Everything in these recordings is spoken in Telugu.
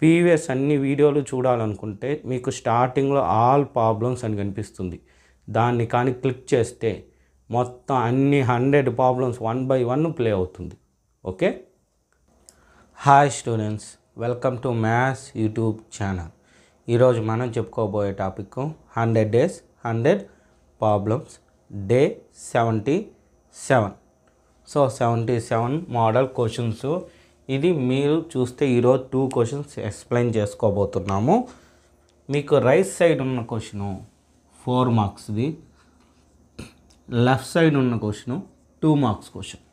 ప్రీవియస్ అన్ని వీడియోలు చూడాలనుకుంటే మీకు స్టార్టింగ్లో ఆల్ ప్రాబ్లమ్స్ అని కనిపిస్తుంది. దాన్ని కానీ క్లిక్ చేస్తే మొత్తం అన్ని 100 ప్రాబ్లమ్స్ 1 by 1 ప్లే అవుతుంది. Okay. Hi students, welcome to maths YouTube channel. ఈరోజు మనం చెప్పుకోబోయే topic 100 days 100 problems day 77. So 77 model questions. ఇది మీరు చూస్తే ఈరోజు 2 క్వశ్చన్స్ ఎక్స్ప్లెయిన్ చేసుకోబోతున్నాము. మీకు రైట్ సైడ్ ఉన్న క్వశ్చను 4 మార్క్స్ది, లెఫ్ట్ సైడ్ ఉన్న క్వశ్చను 2 మార్క్స్ క్వశ్చన్.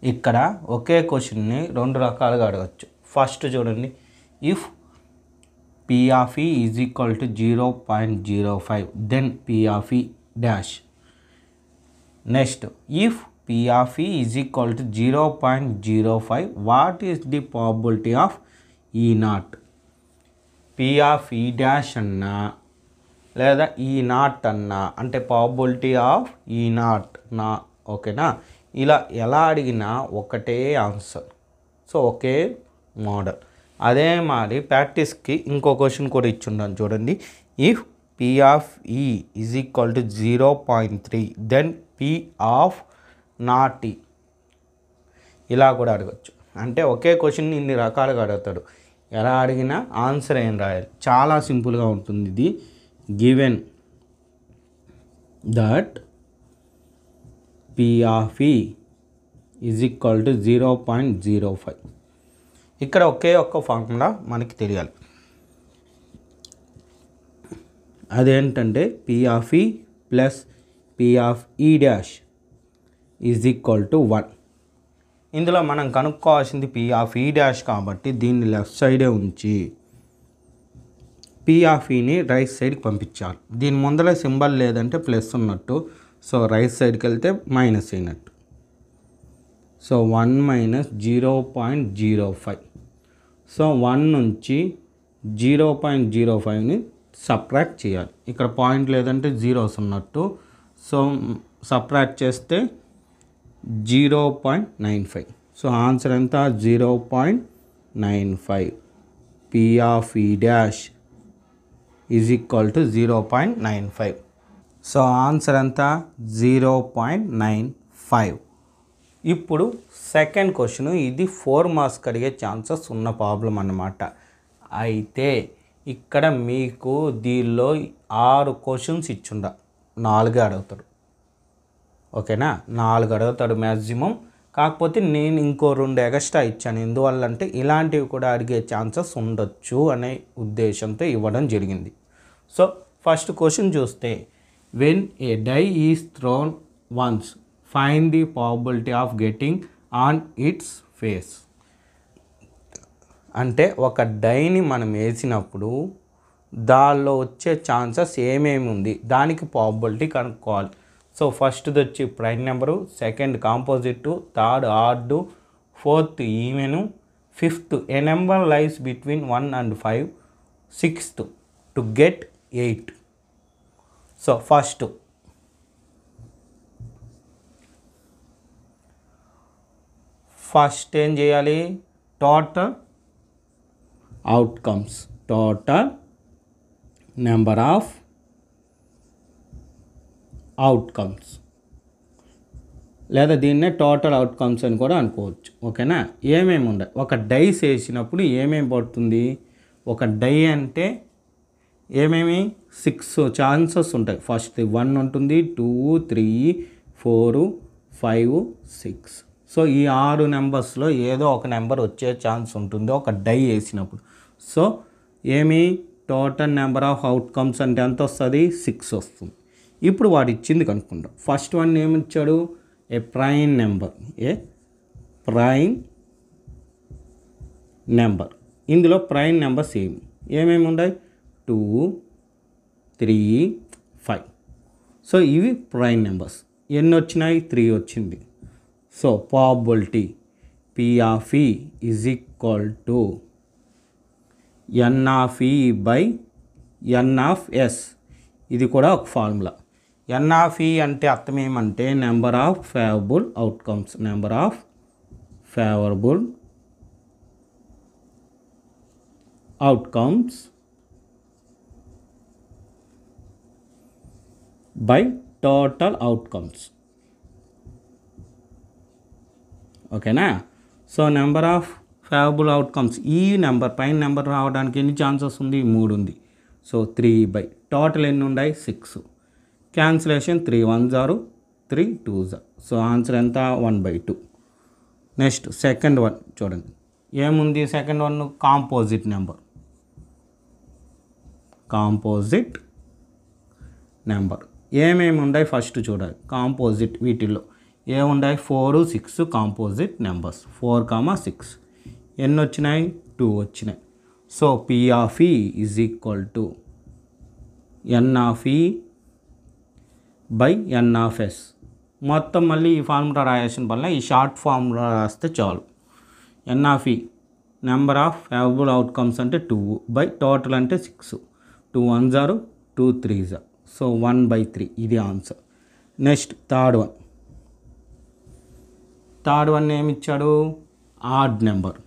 ఇక్కడ ఒకే క్వశ్చన్ని 2 రకాలుగా అడగచ్చు. ఫస్ట్ చూడండి, if P of E is equal to 0.05 then P of E dash. Next, if P of E is equal to 0.05 what is the probability of E naught? P of E dash అన్నా లేదా E naught అన్నా అంటే ప్రాబబిలిటీ ఆఫ్ E naught నా. ఓకేనా? ఇలా ఎలా అడిగినా ఒకటే ఆన్సర్. సో ఒకే మోడల్. అదే మరి ప్రాక్టీస్కి ఇంకో క్వశ్చన్ కూడా ఇచ్చున్నాను చూడండి. If P of E is equal to 0.3 then P of not E. ఇలా కూడా అడగచ్చు. అంటే ఒకే క్వశ్చన్ ఇన్ని రకాలుగా అడుగుతాడు. ఎలా అడిగినా ఆన్సర్ ఏం రాయాలి. చాలా సింపుల్గా ఉంటుంది ఇది. Given that P of E is equal to 0.05. ఇక్కడ ఒకే ఒక్క ఫార్ములా మనకి తెలియాలి. అదేంటంటే P of E plus P of E dash is equal to 1. ఇందులో మనం కనుక్కోవాల్సింది P of E డాష్ కాబట్టి దీన్ని లెఫ్ట్ సైడే ఉంచి P of Eని రైట్ సైడ్కి పంపించాలి. దీని ముందర సింబల్ లేదంటే ప్లస్ ఉన్నట్టు, సో రైట్ సైడ్కి వెళ్తే మైనస్ అయినట్టు. So 1 minus 0.05. సో 1 నుంచి 0.05ని సబ్ట్రాక్ట్ చేయాలి. ఇక్కడ పాయింట్ లేదంటే జీరోస్ ఉన్నట్టు. సో సబ్ట్రాక్ట్ చేస్తే 0.95. సో ఆన్సర్ ఎంత? 0.95. P of E dash is equal to 0.95. So answer ఎంత? 0.95. ఇప్పుడు సెకండ్ క్వశ్చన్. ఇది 4 మార్క్స్ అడిగే ఛాన్సెస్ ఉన్న ప్రాబ్లం అన్నమాట. అయితే ఇక్కడ మీకు దీనిలో 6 క్వశ్చన్స్ ఇచ్చుండ, 4 అడుగుతాడు. ఓకేనా? 4 అడుగుతాడు మ్యాక్సిమం. కాకపోతే నేను ఇంకో 2 ఎక్స్ట్రా ఇచ్చాను. ఎందువల్లంటే ఇలాంటివి కూడా అడిగే ఛాన్సెస్ ఉండొచ్చు అనే ఉద్దేశంతో ఇవ్వడం జరిగింది. సో ఫస్ట్ క్వశ్చన్ చూస్తే, when a die is thrown once find the probability of getting on its face. అంటే ఒక డైని మనం వేసినప్పుడు దానిలో వచ్చే ఛాన్సెస్ ఏమేమి ఉంది దానికి ప్రాబబిలిటీ కనుక్కోవాలి. సో ఫస్ట్ది వచ్చి prime number, second composite, third odd, fourth even, fifth a number lies between 1 and 5, sixth to get 8. So first ఏం చేయాలి? Total outcomes, total number of outcomes, లేదా దీన్నే టోటల్ అవుట్కమ్స్ అని కూడా అనుకోవచ్చు. ఓకేనా? ఏమేమి ఉన్నాయి? ఒక డైస్ వేసినప్పుడు ఏమేమి పడుతుంది? ఒక డై అంటే ఏమేమి 6 ఛాన్సెస్ ఉంటాయి. ఫస్ట్ 1 ఉంటుంది, 2, 3, 4, 5, 6. సో ఈ 6 నెంబర్స్లో ఏదో ఒక నెంబర్ వచ్చే ఛాన్స్ ఉంటుంది ఒక డై వేసినప్పుడు. సో ఏమి టోటల్ నెంబర్ ఆఫ్ అవుట్కమ్స్ అంటే ఎంత వస్తుంది? 6 వస్తుంది. ఇప్పుడు వాడు ఇచ్చింది కనుక్కుంటాం. ఫస్ట్ వన్ ఏమి ఇచ్చాడు? ఏ ప్రైమ్ నెంబర్. ఇందులో ప్రైమ్ నెంబర్స్ ఏమేమి ఉన్నాయి? 2, 3, 5. సో ఇవి ప్రైమ్ నెంబర్స్. ఎన్ని వచ్చినాయి? 3 వచ్చింది. So probability P of E is equal to N of E by N of S. ఇది కూడా ఒక ఫార్ములా. N of E అంటే అర్థం ఏమంటే number of favourable outcomes, number of favourable outcomes by total outcomes. ఓకేనా? So number of favourable outcomes, ఈ నెంబర్ పైన నెంబర్ రావడానికి ఎన్ని ఛాన్సెస్ ఉంది? 3 ఉంది. సో 3 టోటల్ ఎన్ని ఉన్నాయి? 6. Cancellation 3 1s are 3 2s. So answer ఎంత? 1/2. నెక్స్ట్ సెకండ్ వన్ చూడండి, ఏముంది second one? Composite number. Composite number ఏమేమి ఉన్నాయి ఫస్ట్ చూడాలి. కాంపోజిట్ వీటిల్లో ఏమున్నాయి? 4 6 కాంపోజిట్ నెంబర్స్. 4, 6 ఎన్ని వచ్చినాయి? 2 వచ్చినాయి. So P of E is equal to N of E by N of S. మొత్తం మళ్ళీ ఈ ఫార్ములా రాయాల్సిన వల్ల ఈ షార్ట్ ఫార్ములా రాస్తే చాలు. N of E number of favourable outcomes అంటే 2 బై టోటల్ అంటే 6. 2 1s are 2 3s. సో 1/3 ఇది ఆన్సర్. నెక్స్ట్ థర్డ్ వన్ ఏమి ఇచ్చాడు? Odd number.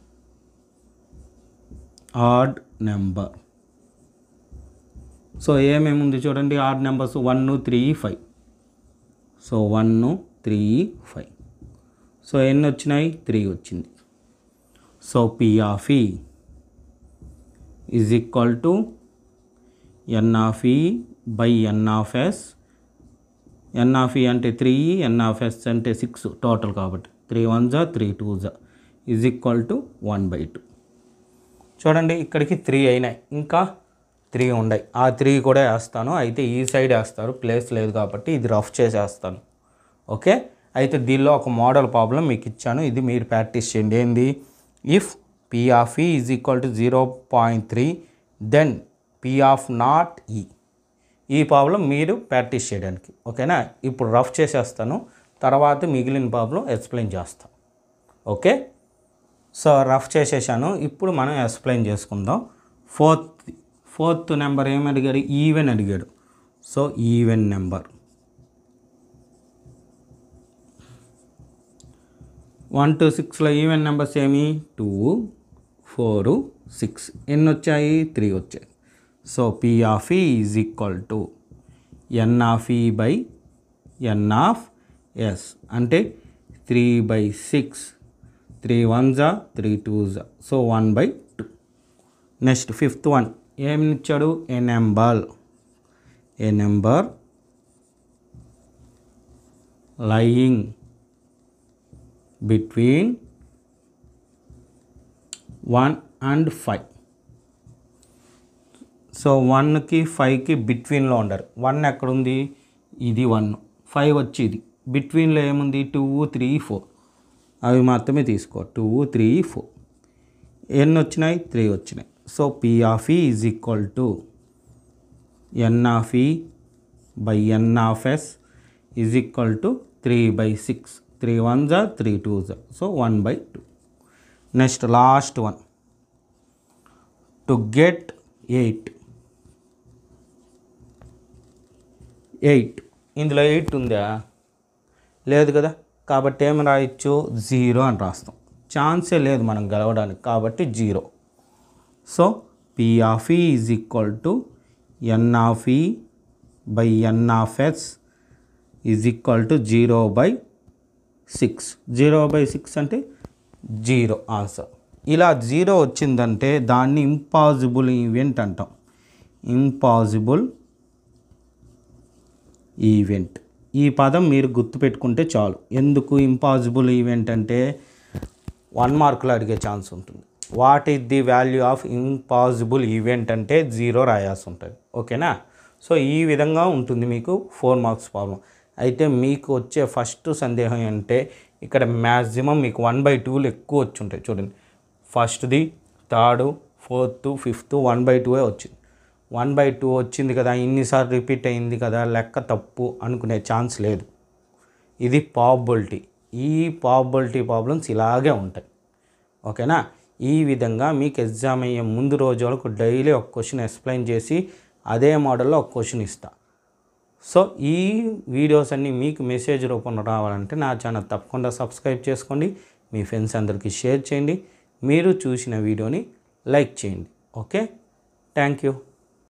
Odd number. So ఏమేమి ఉంది చూడండి ఆడ్ నెంబర్స్? 1 3 5. సో 1 3 5. సో ఎన్ని వచ్చినాయి? 3 వచ్చింది. So P of E is equal to N of E by N of S. N of E అంటే 3, N of S అంటే 6 టోటల్ కాబట్టి 3 1s are 3 2s is equal to 1/2. చూడండి ఇక్కడికి 3 అయినాయి, ఇంకా 3 ఉన్నాయి. ఆ 3 కూడా వేస్తాను, అయితే ఈ సైడ్ వేస్తారు, ప్లేస్ లేదు కాబట్టి ఇది రఫ్ చేసేస్తాను. ఓకే, అయితే దీనిలో ఒక మోడల్ ప్రాబ్లం మీకు ఇచ్చాను, ఇది మీరు ప్రాక్టీస్ చేయండి. ఏంది? If P of E is equal to 0.3 దెన్ P of not E. ఈ ప్రాబ్లం మీరు ప్రాక్టీస్ చేయడానికి. ఓకేనా? ఇప్పుడు రఫ్ చేసేస్తాను, తర్వాత మిగిలిన ప్రాబ్లం ఎక్స్ప్లెయిన్ చేస్తాను. ఓకే, సో రఫ్ చేసేసాను, ఇప్పుడు మనం ఎక్స్ప్లెయిన్ చేసుకుందాం. ఫోర్త్ నెంబర్ ఏమి అడిగాడు? ఈవెన్ అడిగాడు. సో ఈవెన్ నెంబర్ 1 to 6లో ఈవెన్ నెంబర్స్ ఏమి? 2 4 6. ఎన్ని వచ్చాయి? 3 వచ్చాయి. So P of E is equal to N of E by N of S అంటే 3/6. 3 1s are 3 2s. So 1/2. Next fifth one ఏమి ఇచ్చాడు? A number lying between 1 and 5. So 1కి 5కి బిట్వీన్లో ఉండరు. 1 ఎక్కడుంది? ఇది 1, 5 వచ్చి ఇది బిట్వీన్లో ఏముంది? 2 3 4. అవి మాత్రమే తీసుకో. 2 3 4. ఎన్ని వచ్చినాయి? 3 వచ్చినాయి. So P of E is equal to N of E by N of S is equal to 3/6. 3 1s are 3 2s. So 1/2. Next last one, to get 8. ఇందులో 8 ఉందా? లేదు కదా, కాబట్టి ఏమి రాయొచ్చు? 0 అని రాస్తాం. ఛాన్సే లేదు మనం గెలవడానికి, కాబట్టి 0. So P of E is equal to N of E by N of S is equal to 0/6. 0/6 అంటే 0 ఆన్సర్. ఇలా 0 వచ్చిందంటే దాన్ని ఇంపాసిబుల్ ఈవెంట్ అంటాం. ఇంపాసిబుల్ ఈవెంట్, ఈ పదం మీరు గుర్తుపెట్టుకుంటే చాలు. ఎందుకు ఇంపాసిబుల్ ఈవెంట్ అంటే 1 మార్కులో అడిగే ఛాన్స్ ఉంటుంది. What is the value of impossible event అంటే 0 రాయాల్సి ఉంటుంది. ఓకేనా? సో ఈ విధంగా ఉంటుంది మీకు 4 మార్క్స్ ప్రాబ్లం. అయితే మీకు వచ్చే ఫస్ట్ సందేహం అంటే ఇక్కడ మ్యాక్సిమం మీకు 1/2 ఎక్కువ వచ్చి ఉంటాయి. చూడండి, ఫస్ట్ది, థర్డ్, ఫోర్త్, ఫిఫ్త్ 1/2 వచ్చింది. 1/2 వచ్చింది కదా, ఇన్నిసార్లు రిపీట్ అయింది కదా, లెక్క తప్పు అనుకునే ఛాన్స్ లేదు. ఇది ప్రాబబిలిటీ. ఈ ప్రాబబిలిటీ ప్రాబ్లమ్స్ ఇలాగే ఉంటాయి. ఓకేనా? ఈ విధంగా మీకు ఎగ్జామ్ అయ్యే ముందు రోజు వరకు డైలీ ఒక క్వశ్చన్ ఎక్స్ప్లెయిన్ చేసి అదే మోడల్లో ఒక క్వశ్చన్ ఇస్తా. సో ఈ వీడియోస్ అన్నీ మీకు మెసేజ్ రూపంలో రావాలంటే నా ఛానల్ తప్పకుండా సబ్స్క్రైబ్ చేసుకోండి, మీ ఫ్రెండ్స్ అందరికీ షేర్ చేయండి, మీరు చూసిన వీడియోని లైక్ చేయండి. Okay, thank you.